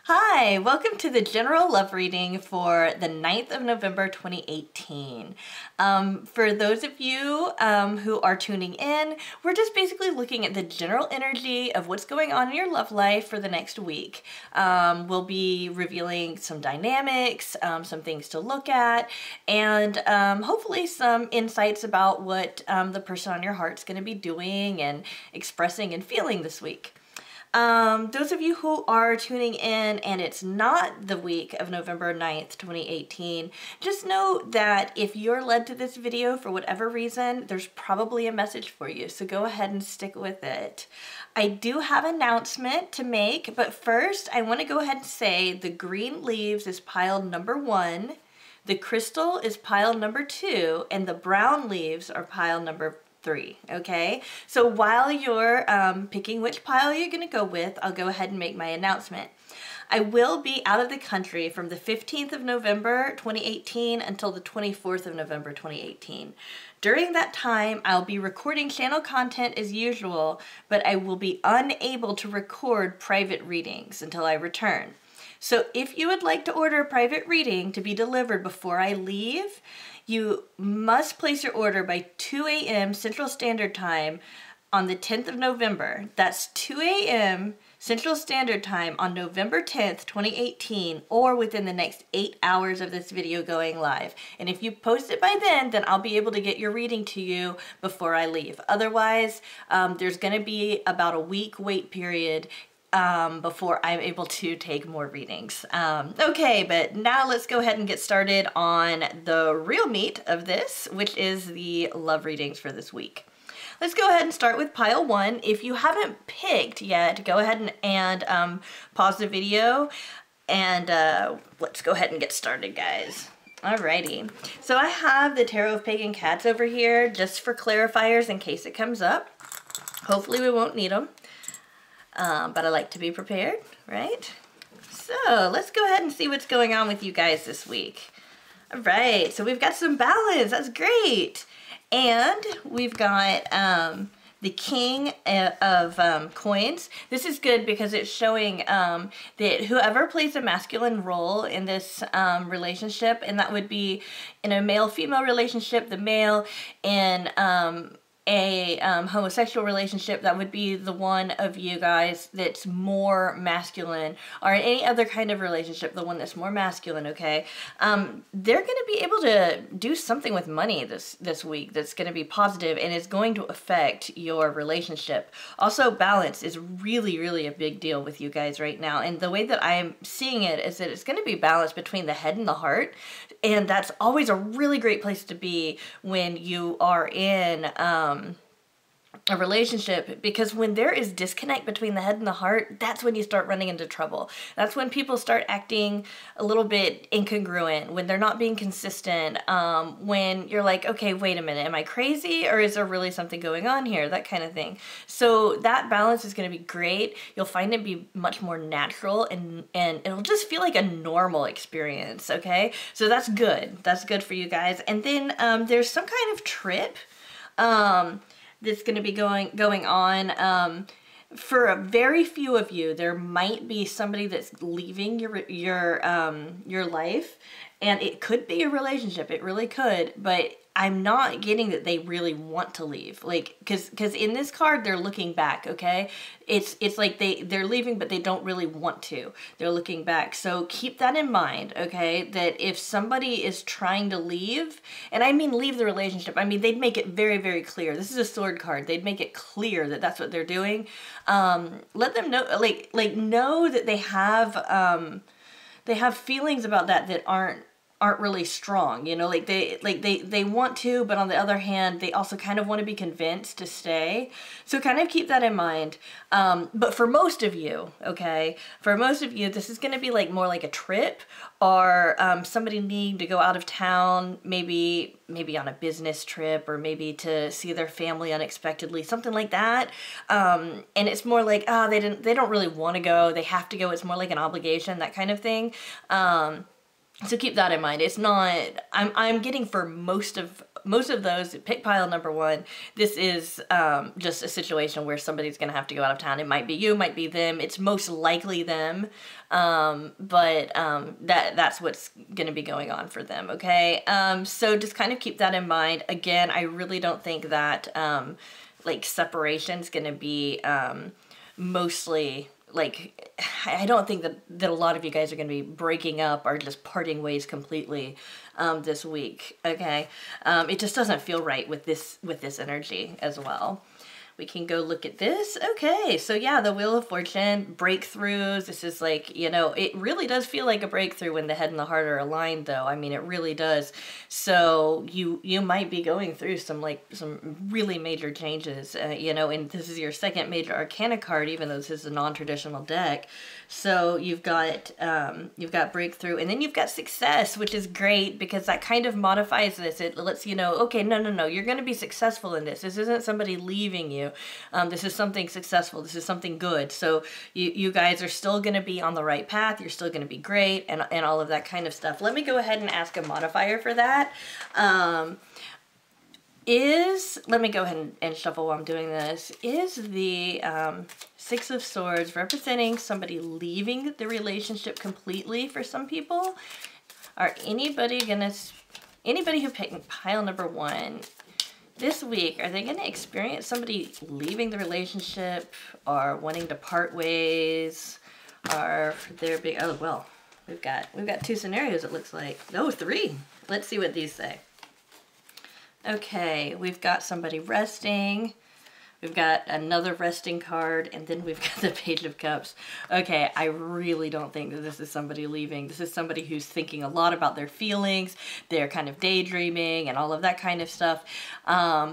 Hi, welcome to the general love reading for the 9th of November 2018. For those of you who are tuning in, we're just basically looking at the general energy of what's going on in your love life for the next week. We'll be revealing some dynamics, some things to look at, and hopefully some insights about what the person on your heart's going to be doing and expressing and feeling this week. Those of you who are tuning in and it's not the week of November 9th, 2018, just know that if you're led to this video for whatever reason, there's probably a message for you, so go ahead and stick with it. I do have an announcement to make, but first I want to go ahead and say the green leaves is pile number 1, the crystal is pile number 2, and the brown leaves are pile number 3, okay? So while you're picking which pile you're gonna go with, I'll go ahead and make my announcement. I will be out of the country from the 15th of November 2018 until the 24th of November 2018. During that time, I'll be recording channel content as usual, but I will be unable to record private readings until I return. So if you would like to order a private reading to be delivered before I leave, you must place your order by 2 a.m. Central Standard Time on the 10th of November. That's 2 a.m. Central Standard Time on November 10th, 2018, or within the next 8 hours of this video going live. And if you post it by then I'll be able to get your reading to you before I leave. Otherwise, there's going to be about a week wait period before I'm able to take more readings. Okay, but now let's go ahead and get started on the real meat of this, which is the love readings for this week. Let's go ahead and start with pile 1. If you haven't picked yet, go ahead and pause the video and let's go ahead and get started, guys. Alrighty, so I have the Tarot of Pagan Cats over here just for clarifiers in case it comes up. Hopefully we won't need them. But I like to be prepared, right? So let's go ahead and see what's going on with you guys this week. All right, so we've got some balance. That's great. And we've got the King of Coins. This is good because it's showing that whoever plays a masculine role in this relationship, and that would be in a male-female relationship, the male, in a homosexual relationship, that would be the one of you guys that's more masculine, or in any other kind of relationship, the one that's more masculine, okay? They're going to be able to do something with money this week that's going to be positive and is going to affect your relationship. Also, balance is really, really a big deal with you guys right now, and the way that I'm seeing it is that it's going to be balanced between the head and the heart, and that's always a really great place to be when you are in a relationship, because when there is disconnect between the head and the heart, that's when you start running into trouble. That's when people start acting a little bit incongruent, when they're not being consistent, when you're like, okay, wait a minute, am I crazy, or is there really something going on here? That kind of thing. So that balance is going to be great. You'll find it be much more natural, and it'll just feel like a normal experience, okay? So that's good. That's good for you guys. And then there's some kind of trip that's going to be going on. For a very few of you, there might be somebody that's leaving your life, and it could be a relationship. It really could, but I'm not getting that they really want to leave. Like, cause in this card, they're looking back, okay? It's like they're leaving, but they don't really want to. They're looking back. So keep that in mind, okay? That if somebody is trying to leave, and I mean leave the relationship, I mean, they'd make it very, very clear. This is a sword card. They'd make it clear that that's what they're doing. Let them know, like know that they have feelings about that aren't really strong, you know, like they want to, but on the other hand, they also kind of want to be convinced to stay. So kind of keep that in mind. But for most of you, okay, for most of you, this is going to be like more like a trip, or somebody needing to go out of town, maybe on a business trip, or maybe to see their family unexpectedly, something like that. And it's more like, they don't really want to go, they have to go. It's more like an obligation, that kind of thing. So keep that in mind. It's not, I'm getting for most of those, pick pile number 1, this is just a situation where somebody's going to have to go out of town. It might be you, might be them. It's most likely them. That's what's going to be going on for them. Okay. So just kind of keep that in mind. Again, I really don't think that, like, separation's going to be, mostly, like, I don't think that a lot of you guys are going to be breaking up or just parting ways completely this week, okay? It just doesn't feel right with this energy as well. We can go look at this. Okay, so yeah, the Wheel of Fortune, breakthroughs. This is like, you know, it really does feel like a breakthrough when the head and the heart are aligned, though. I mean, it really does. So you might be going through some really major changes, you know, and this is your second major arcana card, even though this is a non-traditional deck. So you've got breakthrough, and then you've got success, which is great because that kind of modifies this. It lets you know, okay, no, you're going to be successful in this. This isn't somebody leaving you. This is something successful. This is something good. So you guys are still going to be on the right path. You're still going to be great, and all of that kind of stuff. Let me go ahead and ask a modifier for that. Let me go ahead and shuffle while I'm doing this. Is the Six of Swords representing somebody leaving the relationship completely for some people? Are anybody who picked pile number 1 this week, are they going to experience somebody leaving the relationship or wanting to part ways? Or they're big, oh, well, we've got 2 scenarios, it looks like. No, 3. Let's see what these say. Okay, we've got somebody resting. We've got another resting card, and then we've got the Page of Cups. Okay, I really don't think that this is somebody leaving. This is somebody who's thinking a lot about their feelings. They're kind of daydreaming and all of that kind of stuff.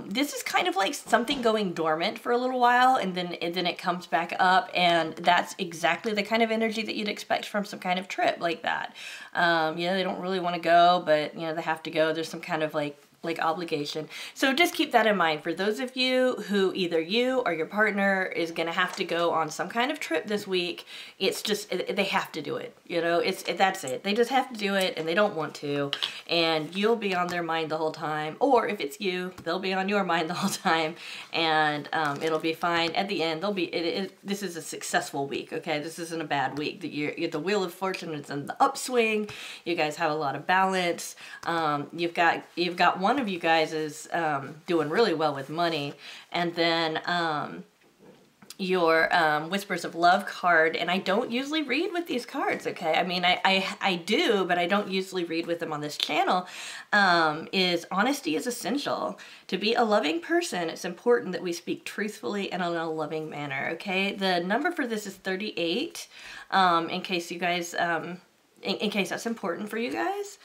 This is kind of like something going dormant for a little while, and then it comes back up, and that's exactly the kind of energy that you'd expect from some kind of trip like that. Yeah, they don't really want to go, but you know, they have to go. There's some kind of like obligation. So just keep that in mind for those of you who either you or your partner is going to have to go on some kind of trip this week. It's just, they have to do it. You know, that's it. They just have to do it, and they don't want to, and you'll be on their mind the whole time. Or if it's you, they'll be on your mind the whole time, and it'll be fine. At the end, this is a successful week, okay? This isn't a bad week. The Wheel of Fortune is in the upswing. You guys have a lot of balance. You've got one of you guys is doing really well with money, and then your Whispers of Love card, and I don't usually read with these cards, okay? I mean, I do, but I don't usually read with them on this channel, is honesty is essential. To be a loving person, it's important that we speak truthfully and in a loving manner, okay? The number for this is 38, in case you guys, in case that's important for you guys.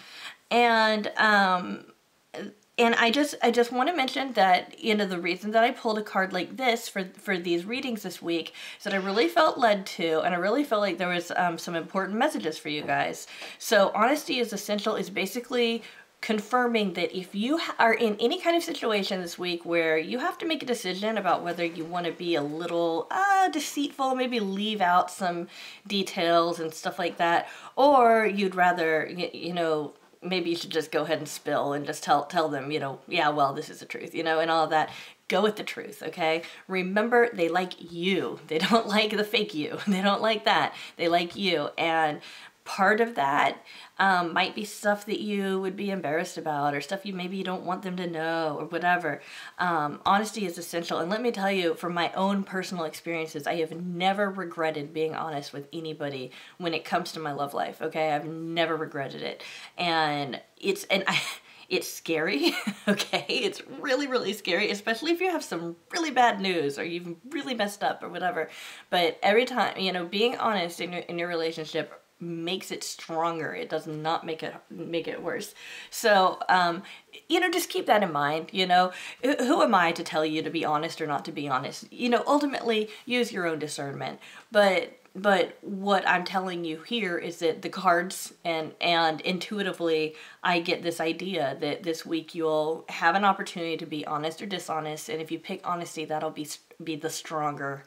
And I just want to mention that, you know, the reason that I pulled a card like this for these readings this week is that I really felt led to, and I really felt like there was some important messages for you guys. So honesty is essential is basically confirming that if you are in any kind of situation this week where you have to make a decision about whether you want to be a little deceitful, maybe leave out some details and stuff like that, or you'd rather, you know, maybe you should just go ahead and spill and just tell them, you know, yeah, well, this is the truth, you know, and all of that. Go with the truth, okay? Remember, they like you. They don't like the fake you. They don't like that. They like you. And part of that might be stuff that you would be embarrassed about, or stuff maybe you don't want them to know, or whatever. Honesty is essential. And let me tell you, from my own personal experiences, I have never regretted being honest with anybody when it comes to my love life, okay? I've never regretted it. And it's scary, okay? It's really, really scary, especially if you have some really bad news or you've really messed up or whatever. But every time, you know, being honest in your relationship makes it stronger. It does not make it worse. So, you know, just keep that in mind. You know, who am I to tell you to be honest or not to be honest? You know, ultimately use your own discernment. But But what I'm telling you here is that the cards and intuitively, I get this idea that this week you'll have an opportunity to be honest or dishonest, and if you pick honesty, that'll be the stronger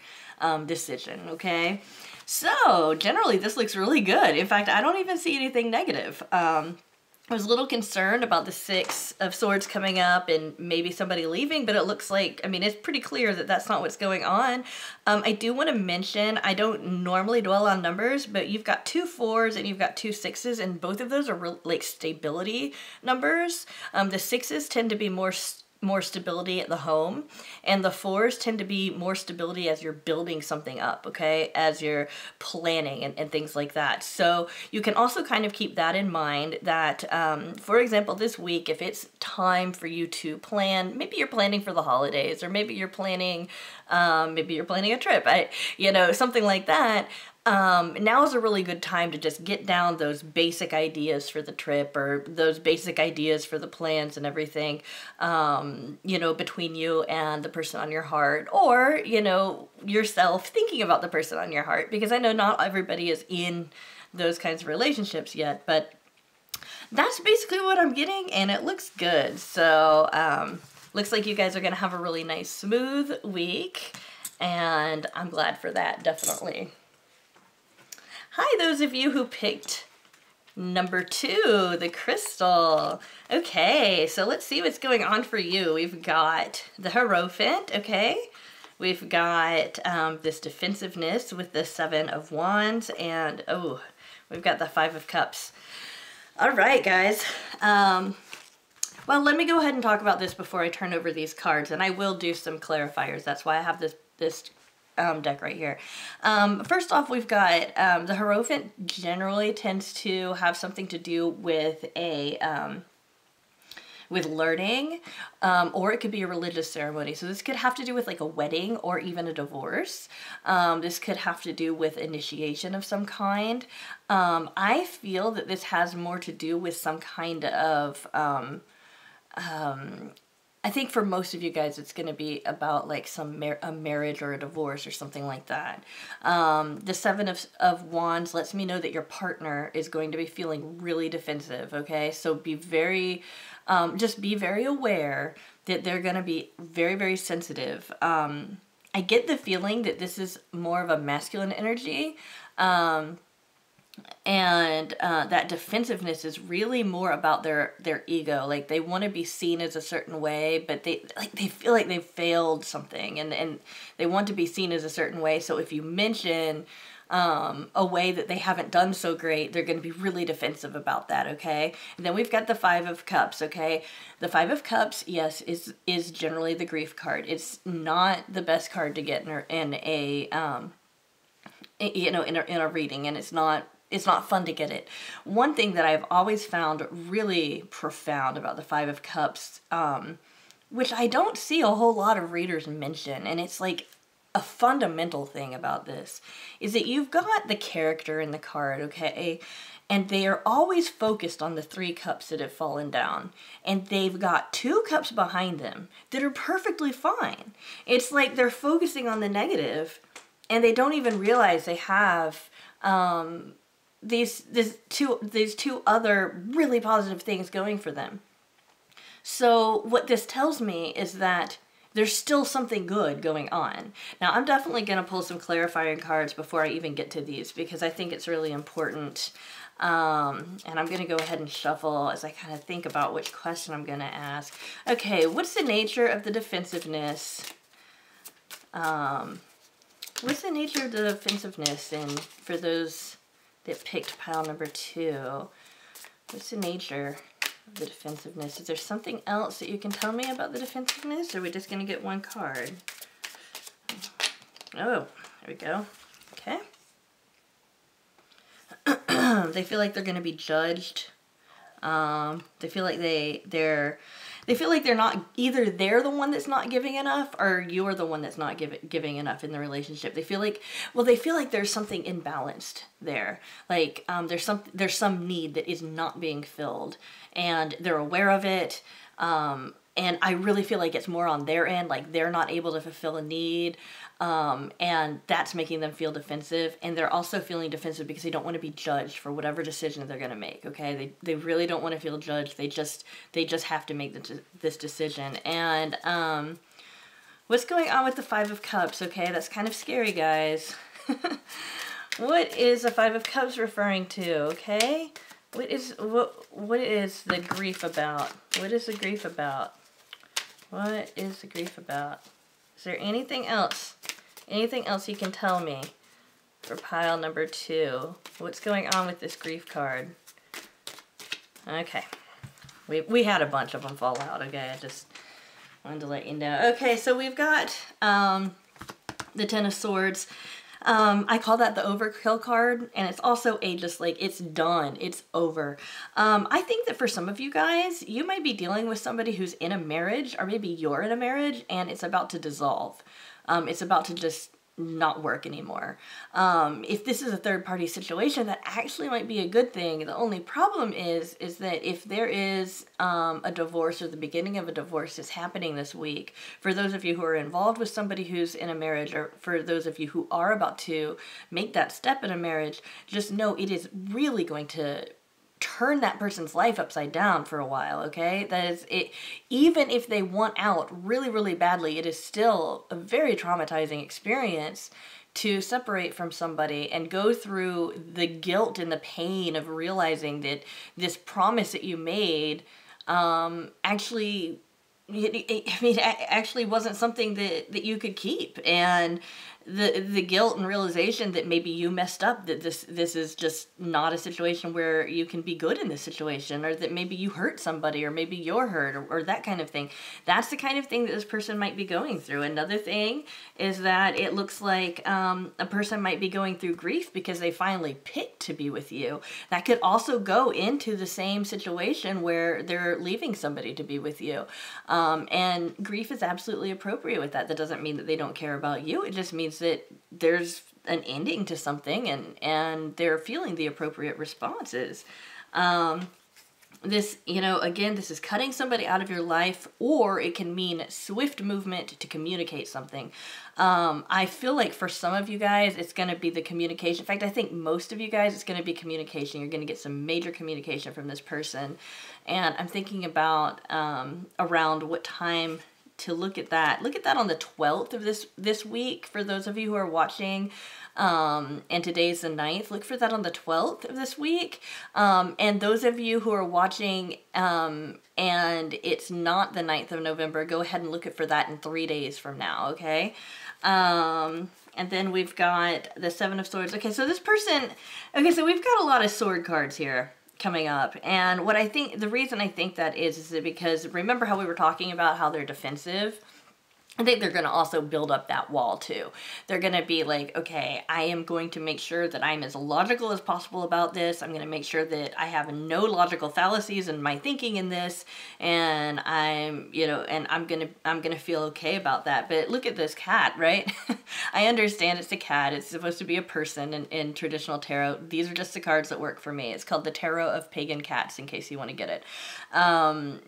decision, okay? So, generally, this looks really good. In fact, I don't even see anything negative. I was a little concerned about the Six of Swords coming up and maybe somebody leaving, but it looks like, I mean, it's pretty clear that that's not what's going on. I do want to mention, I don't normally dwell on numbers, but you've got 2 4s and you've got 2 6s, and both of those are like stability numbers. The 6s tend to be more stability at the home, and the 4s tend to be more stability as you're building something up, okay, as you're planning and things like that. So you can also kind of keep that in mind that, for example, this week, if it's time for you to plan, maybe you're planning for the holidays, or maybe you're planning a trip, you know, something like that. Now is a really good time to just get down those basic ideas for the trip, or those basic ideas for the plans and everything, you know, between you and the person on your heart, or, you know, yourself thinking about the person on your heart, because I know not everybody is in those kinds of relationships yet, but that's basically what I'm getting, and it looks good. So, looks like you guys are going to have a really nice, smooth week, and I'm glad for that, definitely. Hi, those of you who picked number 2, the crystal. Okay, so let's see what's going on for you. We've got the Hierophant, okay? We've got this defensiveness with the 7 of Wands, and oh, we've got the 5 of Cups. All right, guys. Well, let me go ahead and talk about this before I turn over these cards, and I will do some clarifiers. That's why I have this deck right here. First off, we've got the Hierophant generally tends to have something to do with with learning, or it could be a religious ceremony. So this could have to do with like a wedding or even a divorce. This could have to do with initiation of some kind. I feel that this has more to do with some kind of I think for most of you guys, it's going to be about like a marriage or a divorce or something like that. The 7 of Wands lets me know that your partner is going to be feeling really defensive, okay? So be very, just be very aware that they're going to be very, very sensitive. I get the feeling that this is more of a masculine energy. And that defensiveness is really more about their ego. Like they want to be seen as a certain way, but they feel like they've failed something, and they want to be seen as a certain way. So if you mention a way that they haven't done so great, they're going to be really defensive about that, okay? And then we've got the 5 of Cups, okay? The 5 of Cups, yes, is generally the grief card. It's not the best card to get in a reading, and it's not fun to get it. One thing that I've always found really profound about the 5 of Cups, which I don't see a whole lot of readers mention, and it's like a fundamental thing about this, is that you've got the character in the card, okay? And they are always focused on the 3 cups that have fallen down. And they've got 2 cups behind them that are perfectly fine. It's like they're focusing on the negative, and they don't even realize they have these two other really positive things going for them. So what this tells me is that there's still something good going on. Now, I'm definitely going to pull some clarifying cards before I even get to these, because I think it's really important. And I'm going to go ahead and shuffle as I kind of think about which question I'm going to ask. Okay, what's the nature of the defensiveness? What's the nature of the defensiveness? And for those that picked pile number 2, what's the nature of the defensiveness? Is there something else that you can tell me about the defensiveness, or are we just going to get one card? Oh, there we go. Okay. They feel like they're going to be judged. They feel like they feel like they're not, either they're the one that's not giving enough, or you're the one that's not giving enough in the relationship. They feel like, well, they feel like there's something imbalanced there. Like there's some need that is not being filled, and they're aware of it. And And I really feel like it's more on their end, like they're not able to fulfill a need. And that's making them feel defensive. And they're also feeling defensive because they don't want to be judged for whatever decision they're going to make. Okay. They really don't want to feel judged. They just have to make this decision. And, what's going on with the Five of Cups? Okay. That's kind of scary, guys. What is the Five of Cups referring to? Okay. What is the grief about? What is the grief about? What is the grief about? Is there anything else? Anything else you can tell me for pile number 2? What's going on with this grief card? Okay. We had a bunch of them fall out, okay? I just wanted to let you know. Okay, so we've got the Ten of Swords. I call that the overkill card, and it's also just like, it's done, it's over. I think that for some of you guys, you might be dealing with somebody who's in a marriage, or maybe you're in a marriage, and it's about to dissolve. It's about to just not work anymore. If this is a third-party situation, that actually might be a good thing. The only problem is that if there is a divorce, or the beginning of a divorce is happening this week, for those of you who are involved with somebody who's in a marriage, or for those of you who are about to make that step in a marriage, just know it is really going to turn that person's life upside down for a while, okay? That is it. Even if they want out really, really badly, it is still a very traumatizing experience to separate from somebody and go through the guilt and the pain of realizing that this promise that you made actually wasn't something that you could keep. And the guilt and realization that maybe you messed up, that this is just not a situation where you can be good in this situation, or that maybe you hurt somebody, or maybe you're hurt, or that kind of thing. That's the kind of thing that this person might be going through. Another thing is that it looks like a person might be going through grief because they finally picked to be with you. That could also go into the same situation where they're leaving somebody to be with you. And grief is absolutely appropriate with that. That doesn't mean that they don't care about you. It just means that there's an ending to something, and they're feeling the appropriate responses. This, again, this is cutting somebody out of your life, or it can mean swift movement to communicate something. I feel like for some of you guys, it's going to be the communication. In fact, I think most of you guys, it's going to be communication. You're going to get some major communication from this person. And I'm thinking about around what time to look at that. Look at that on the 12th of this week for those of you who are watching. And today's the 9th. Look for that on the 12th of this week. And those of you who are watching and it's not the 9th of November, go ahead and look for that in 3 days from now, okay? And then we've got the Seven of Swords. Okay, so this person, okay, so we've got a lot of sword cards here coming up. And what I think, the reason I think that is that because remember how we were talking about how they're defensive? I think they're going to also build up that wall too. They're going to be like, okay, I am going to make sure that I'm as logical as possible about this. I'm going to make sure that I have no logical fallacies in my thinking in this. And I'm going to feel okay about that. But look at this cat, right? I understand it's a cat. It's supposed to be a person in traditional tarot. These are just the cards that work for me. It's called the Tarot of Pagan Cats, in case you want to get it.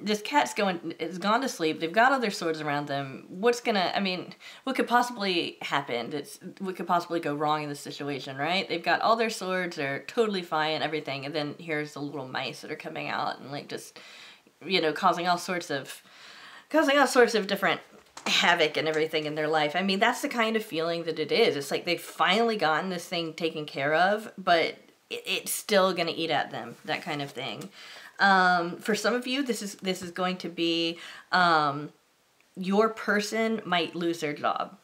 This cat's gone to sleep. They've got other swords around them. What could possibly happen? What could possibly go wrong in this situation, right? They've got all their swords, they're totally fine, and everything, and then here's the little mice that are coming out and like just, causing all sorts of different havoc and everything in their life. I mean, that's the kind of feeling that it is. It's like they've finally gotten this thing taken care of, but it's still gonna eat at them, that kind of thing. For some of you, this is going to be, your person might lose their job.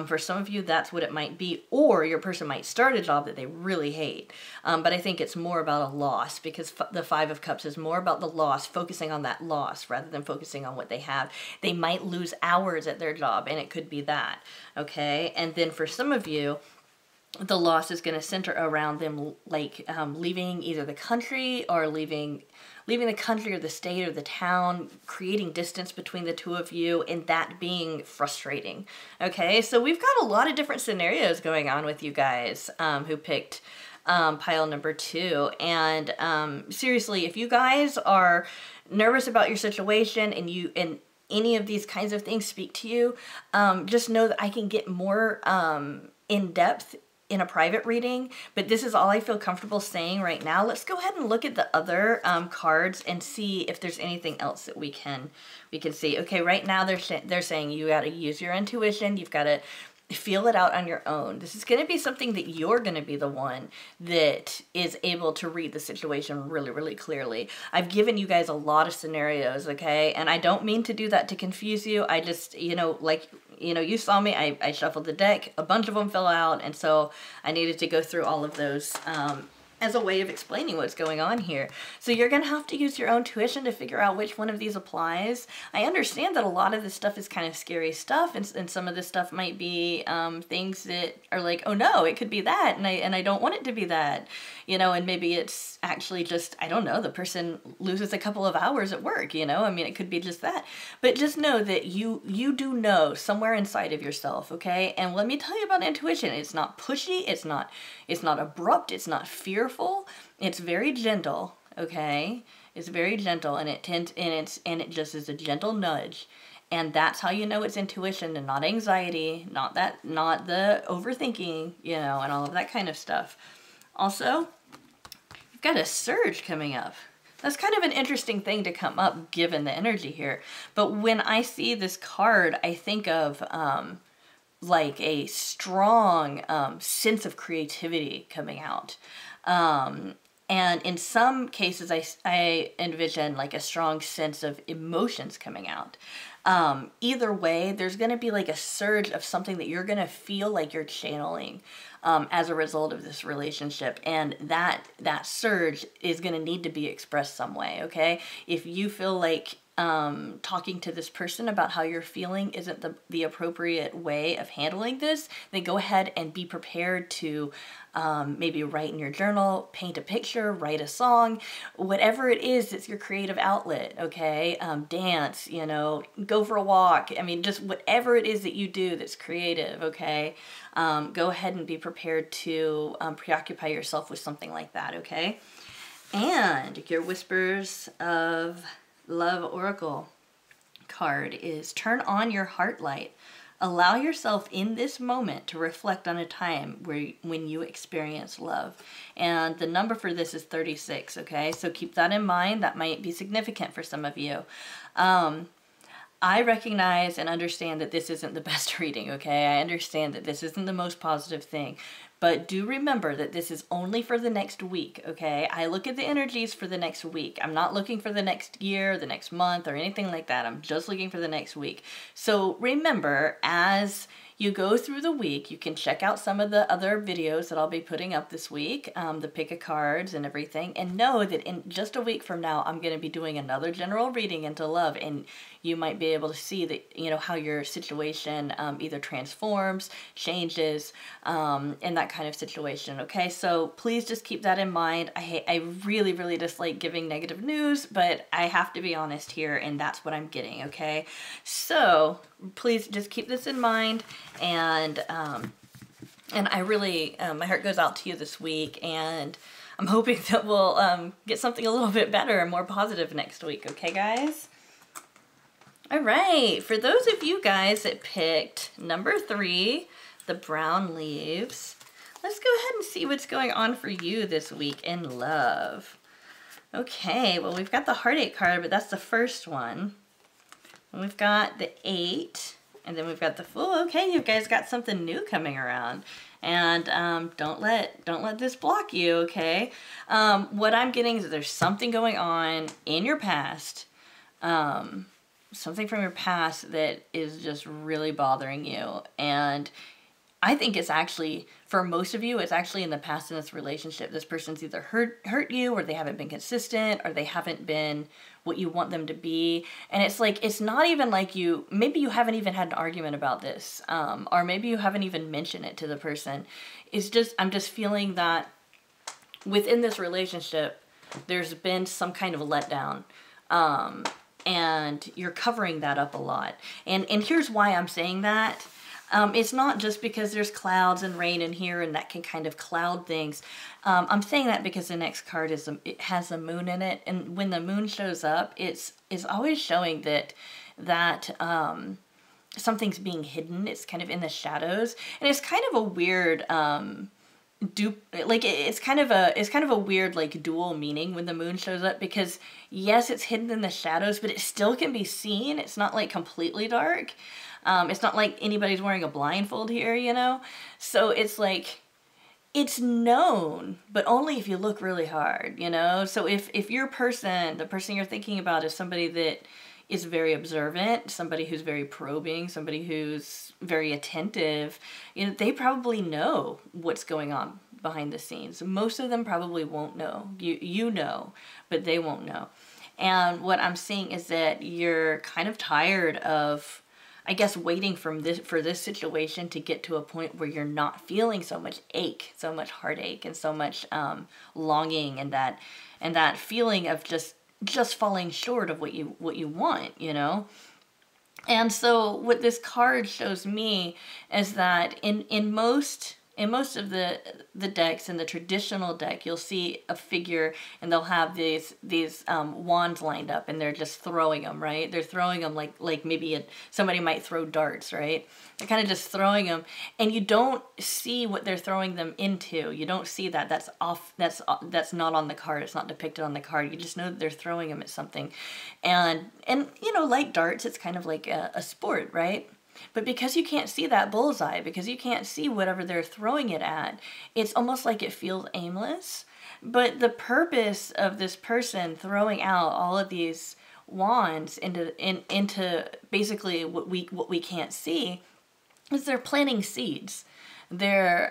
For some of you, that's what it might be. Or your person might start a job that they really hate. But I think it's more about a loss, because the Five of Cups is more about the loss, focusing on that loss rather than focusing on what they have. They might lose hours at their job, and it could be that. Okay? And then for some of you, the loss is going to center around them, like leaving either the country or leaving the country or the state or the town, creating distance between the two of you, and that being frustrating. Okay, so we've got a lot of different scenarios going on with you guys who picked pile number 2. And seriously, if you guys are nervous about your situation and any of these kinds of things speak to you, just know that I can get more in depth in a private reading, but this is all I feel comfortable saying right now. Let's go ahead and look at the other cards and see if there's anything else that we can see. Okay, right now they're saying you got to use your intuition. You've got to feel it out on your own. This is going to be something that you're going to be the one that is able to read the situation really, really clearly. I've given you guys a lot of scenarios, okay? And I don't mean to do that to confuse you. I just, you know, like, you know, you saw me, I shuffled the deck, a bunch of them fell out, and so I needed to go through all of those as a way of explaining what's going on here. So you're going to have to use your own tuition to figure out which one of these applies. I understand that a lot of this stuff is kind of scary stuff, and some of this stuff might be things that are like, oh no, it could be that, and I don't want it to be that, you know, and maybe it's actually just, I don't know, the person loses a couple of hours at work, you know, I mean, it could be just that. But just know that you do know somewhere inside of yourself, okay? And let me tell you about intuition. It's not pushy, it's not abrupt, it's not fearful, it's very gentle, okay? It's very gentle, and it just is a gentle nudge. And that's how you know it's intuition and not anxiety, not the overthinking, you know, and all of that kind of stuff. Also, you've got a surge coming up. That's kind of an interesting thing to come up given the energy here. But when I see this card, I think of like a strong sense of creativity coming out. And in some cases, I envision like a strong sense of emotions coming out. Either way, there's going to be like a surge of something that you're going to feel like you're channeling as a result of this relationship. And that surge is going to need to be expressed some way, okay? If you feel like talking to this person about how you're feeling isn't the appropriate way of handling this, then go ahead and be prepared to maybe write in your journal, paint a picture, write a song, whatever it is that's your creative outlet, okay? Dance, you know, go for a walk. I mean, just whatever it is that you do that's creative, okay? Go ahead and be prepared to preoccupy yourself with something like that, okay? And your Whispers of Love Oracle card is turn on your heart light. Allow yourself in this moment to reflect on a time when you experience love. And the number for this is 36, okay? So keep that in mind. That might be significant for some of you. I recognize and understand that this isn't the best reading, okay? I understand that this isn't the most positive thing. But do remember that this is only for the next week, okay? I look at the energies for the next week. I'm not looking for the next year, the next month, or anything like that. I'm just looking for the next week. So remember, as you go through the week, you can check out some of the other videos that I'll be putting up this week, the pick of cards and everything, and know that in just a week from now, I'm going to be doing another general reading into love, and you might be able to see that, you know, how your situation either transforms, changes, in that kind of situation, okay? So please just keep that in mind. I really, really dislike giving negative news, but I have to be honest here, and that's what I'm getting, okay? So please just keep this in mind, and I really, my heart goes out to you this week, and I'm hoping that we'll get something a little bit better and more positive next week, okay, guys? All right, for those of you guys that picked number 3, the brown leaves, let's go ahead and see what's going on for you this week in love. Okay, well, we've got the heartache card, but that's the first one. And we've got the 8, and then we've got the Fool. Okay, you guys got something new coming around. And don't let this block you, okay? What I'm getting is that there's something going on in your past, something from your past that is just really bothering you. And I think it's actually, for most of you, it's actually in the past in this relationship. This person's either hurt you, or they haven't been consistent, or they haven't been what you want them to be. And it's like, it's not even like maybe you haven't even had an argument about this, or maybe you haven't even mentioned it to the person. It's just, I'm just feeling that within this relationship, there's been some kind of letdown. And you're covering that up a lot. And here's why I'm saying that. It's not just because there's clouds and rain in here and that can kind of cloud things. I'm saying that because the next card it has a moon in it, and when the moon shows up, it's always showing that something's being hidden. It's kind of in the shadows, and it's kind of a weird it's kind of a weird like dual meaning when the moon shows up, because yes, it's hidden in the shadows, but it still can be seen. It's not like completely dark. It's not like anybody's wearing a blindfold here, you know? So it's like, it's known, but only if you look really hard, you know? So if the person you're thinking about is somebody that is very observant, somebody who's very probing, somebody who's very attentive, you know, they probably know what's going on behind the scenes. Most of them probably won't know. You know, but they won't know. And what I'm seeing is that you're kind of tired of, I guess, waiting for this situation to get to a point where you're not feeling so much ache, so much heartache, and so much longing, and that feeling of just falling short of what you want, you know. And so what this card shows me is that in most of the decks, in the traditional deck, you'll see a figure and they'll have these wands lined up, and they're just throwing them, right? They're throwing them like maybe somebody might throw darts, right? They're kind of just throwing them, and you don't see what they're throwing them into. You don't see that. That's not on the card. It's not depicted on the card. You just know that they're throwing them at something, and you know, like darts, it's kind of like a sport, right? But because you can't see that bullseye, because you can't see whatever they're throwing it at, it's almost like it feels aimless. But the purpose of this person throwing out all of these wands into basically what we can't see is they're planting seeds. They're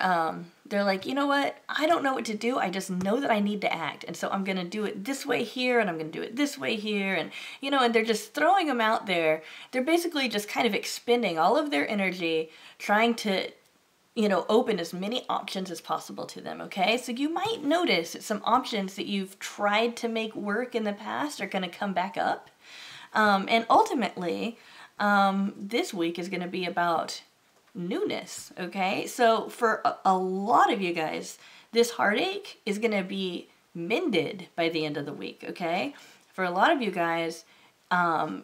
like, you know what? I don't know what to do. I just know that I need to act. And so I'm going to do it this way here, and I'm going to do it this way here. And, you know, and they're just throwing them out there. They're basically just kind of expending all of their energy trying to, you know, open as many options as possible to them, okay? So you might notice that some options that you've tried to make work in the past are going to come back up. And ultimately, this week is going to be about newness, okay? So for a lot of you guys, this heartache is going to be mended by the end of the week, okay? For a lot of you guys,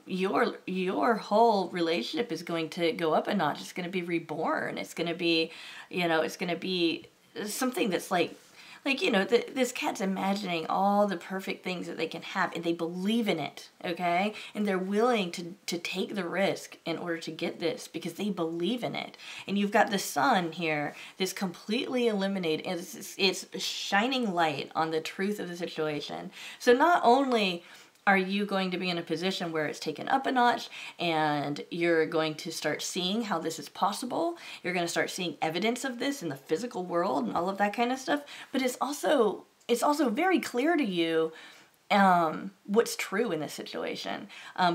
your whole relationship is going to go up a notch. It's going to be reborn. It's going to be, you know, it's going to be something that's like, you know, this cat's imagining all the perfect things that they can have, and they believe in it, okay? And they're willing to take the risk in order to get this because they believe in it. And you've got the sun here that's completely illuminated, and it's shining light on the truth of the situation. So not only are you going to be in a position where it's taken up a notch and you're going to start seeing how this is possible, you're going to start seeing evidence of this in the physical world and all of that kind of stuff, but it's also very clear to you what's true in this situation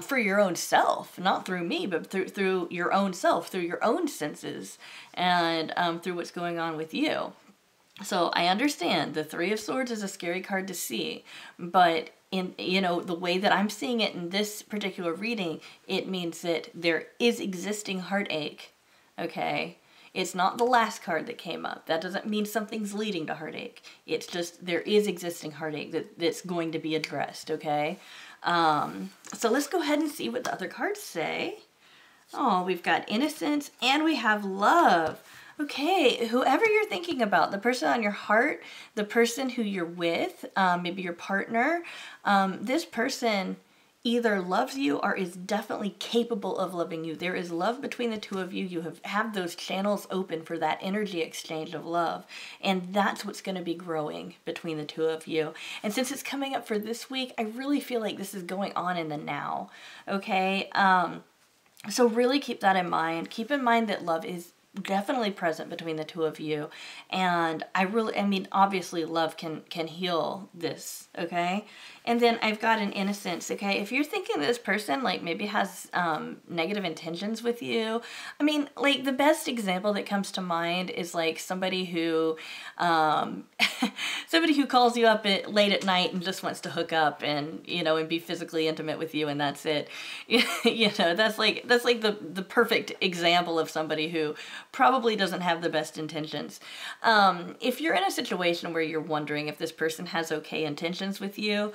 for your own self, not through me, but through your own self, through your own senses, and through what's going on with you. So I understand the Three of Swords is a scary card to see, but in, you know, the way that I'm seeing it in this particular reading, it means that there is existing heartache, okay? It's not the last card that came up. That doesn't mean something's leading to heartache. It's just there is existing heartache that's going to be addressed, okay? So let's go ahead and see what the other cards say. Oh, we've got innocence and we have love. Okay, whoever you're thinking about, the person on your heart, the person who you're with, maybe your partner, this person either loves you or is definitely capable of loving you. There is love between the two of you. You have those channels open for that energy exchange of love. And that's what's going to be growing between the two of you. And since it's coming up for this week, I really feel like this is going on in the now. Okay? So really keep that in mind. Keep in mind that love is definitely present between the two of you. And I mean, obviously love can heal this, okay? And then I've got an innocence, okay? If you're thinking this person, like, maybe has negative intentions with you, I mean, like, the best example that comes to mind is, like, somebody who calls you up late at night and just wants to hook up and, you know, and be physically intimate with you, and that's it. You know, that's like the perfect example of somebody who probably doesn't have the best intentions. If you're in a situation where you're wondering if this person has okay intentions with you,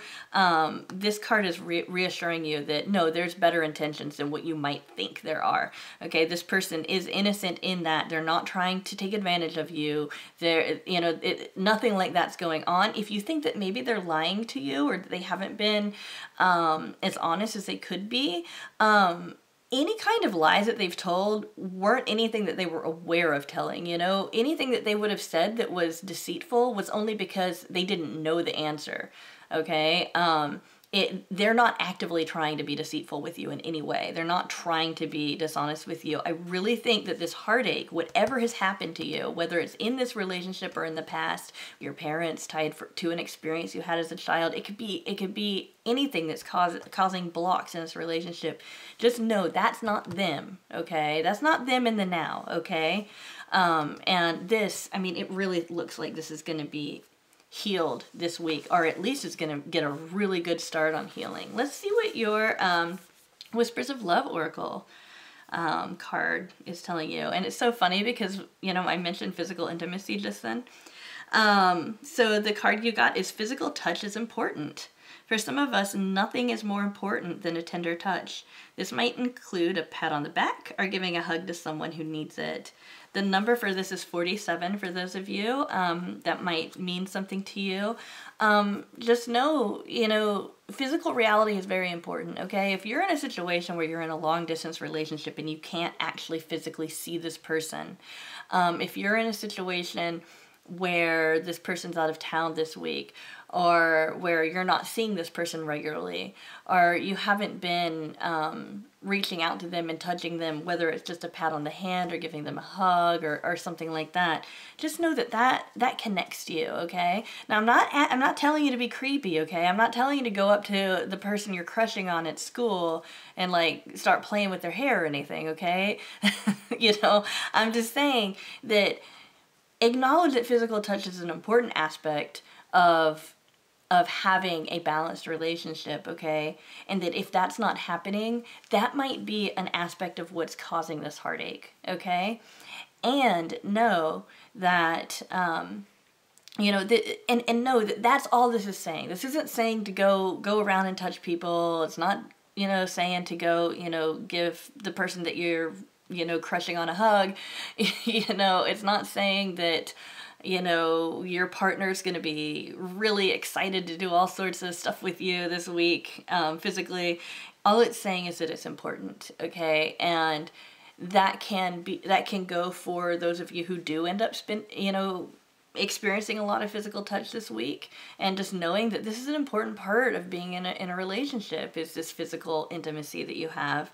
this card is reassuring you that no, there's better intentions than what you might think there are. Okay, this person is innocent in that they're not trying to take advantage of you. They're, you know, nothing like that's going on. If you think that maybe they're lying to you or that they haven't been as honest as they could be, any kind of lies that they've told weren't anything that they were aware of telling, you know? Anything that they would have said that was deceitful was only because they didn't know the answer, okay? They're not actively trying to be deceitful with you in any way. They're not trying to be dishonest with you. I really think that this heartache, whatever has happened to you, whether it's in this relationship or in the past, your parents tied to an experience you had as a child, it could be anything that's causing blocks in this relationship. Just know that's not them, okay? That's not them in the now, okay? And this, I mean, it really looks like this is going to be healed this week, or at least it's going to get a really good start on healing. Let's see what your Whispers of Love Oracle card is telling you. And it's so funny because, you know, I mentioned physical intimacy just then. So the card you got is Physical Touch is Important. For some of us, nothing is more important than a tender touch. This might include a pat on the back or giving a hug to someone who needs it. The number for this is 47 for those of you that might mean something to you. Just know, you know, physical reality is very important, okay? If you're in a situation where you're in a long-distance relationship and you can't actually physically see this person, if you're in a situation where this person's out of town this week, or where you're not seeing this person regularly, or you haven't been reaching out to them and touching them, whether it's just a pat on the hand or giving them a hug or something like that, just know that connects to you, okay? Now, I'm not telling you to be creepy, okay? I'm not telling you to go up to the person you're crushing on at school and, like, start playing with their hair or anything, okay? You know, I'm just saying that acknowledge that physical touch is an important aspect of having a balanced relationship, okay? And that if that's not happening, that might be an aspect of what's causing this heartache, okay? And know that, you know, and know that that's all this is saying. This isn't saying to go around and touch people. It's not, you know, saying to go, you know, give the person that you're, you know, crushing on a hug. You know, it's not saying that, you know, your partner's going to be really excited to do all sorts of stuff with you this week, physically. All it's saying is that it's important, okay? And that can go for those of you who do end up experiencing a lot of physical touch this week, and just knowing that this is an important part of being in a relationship, is this physical intimacy that you have.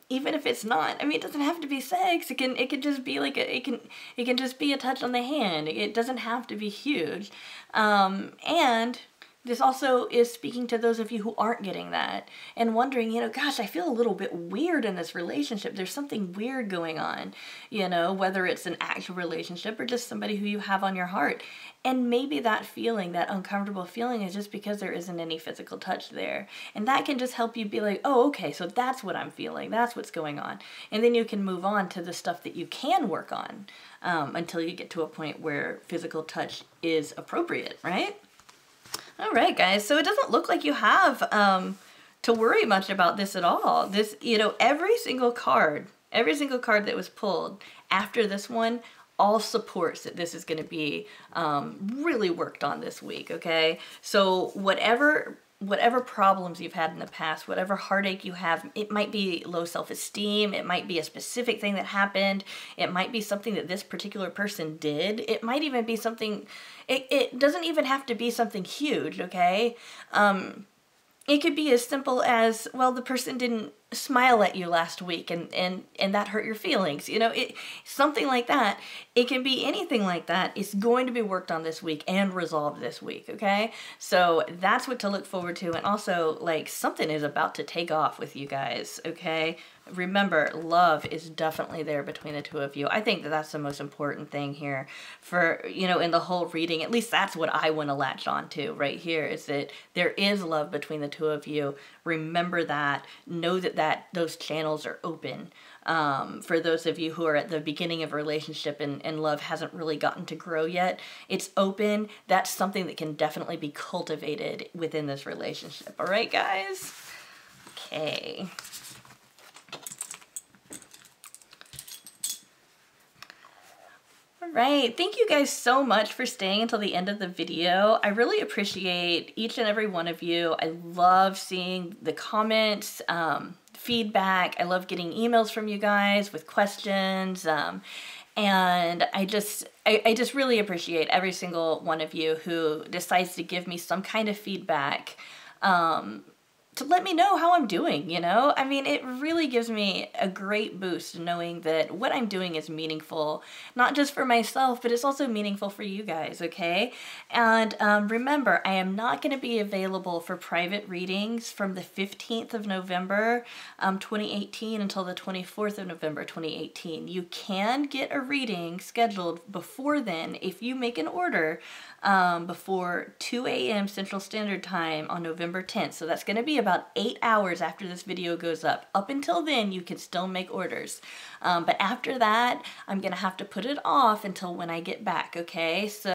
Even if it's not, I mean, it doesn't have to be sex. It can just be like it can just be a touch on the hand. It doesn't have to be huge. And this also is speaking to those of you who aren't getting that and wondering, you know, gosh, I feel a little bit weird in this relationship. There's something weird going on, you know, whether it's an actual relationship or just somebody who you have on your heart. And maybe that feeling, that uncomfortable feeling, is just because there isn't any physical touch there. And that can just help you be like, oh, okay, so that's what I'm feeling. That's what's going on. And then you can move on to the stuff that you can work on until you get to a point where physical touch is appropriate, right? All right, guys, so it doesn't look like you have to worry much about this at all. This, you know, every single card that was pulled after this one all supports that this is going to be really worked on this week, okay? So whatever problems you've had in the past, whatever heartache you have, it might be low self-esteem, it might be a specific thing that happened, it might be something that this particular person did, it might even be something, it doesn't even have to be something huge, okay? It could be as simple as, well, the person didn't smile at you last week and that hurt your feelings. You know, something like that. It can be anything like that. It's going to be worked on this week and resolved this week, okay? So that's what to look forward to. And also, like, something is about to take off with you guys, okay? Remember, love is definitely there between the two of you. I think that that's the most important thing here for, you know, in the whole reading. At least that's what I want to latch on to right here, is that there is love between the two of you. Remember that. Know that those channels are open. For those of you who are at the beginning of a relationship and love hasn't really gotten to grow yet, it's open. That's something that can definitely be cultivated within this relationship. All right, guys? Okay. Right. Thank you guys so much for staying until the end of the video. I really appreciate each and every one of you. I love seeing the comments, feedback. I love getting emails from you guys with questions. And I just really appreciate every single one of you who decides to give me some kind of feedback, to let me know how I'm doing, you know? I mean, it really gives me a great boost knowing that what I'm doing is meaningful, not just for myself, but it's also meaningful for you guys, okay? And remember, I am not going to be available for private readings from the 15th of November, 2018 until the 24th of November, 2018. You can get a reading scheduled before then if you make an order before 2 a.m. Central Standard Time on November 10th. So that's going to be about 8 hours after this video goes up. Up until then, you can still make orders. But after that, I'm going to have to put it off until when I get back, okay? So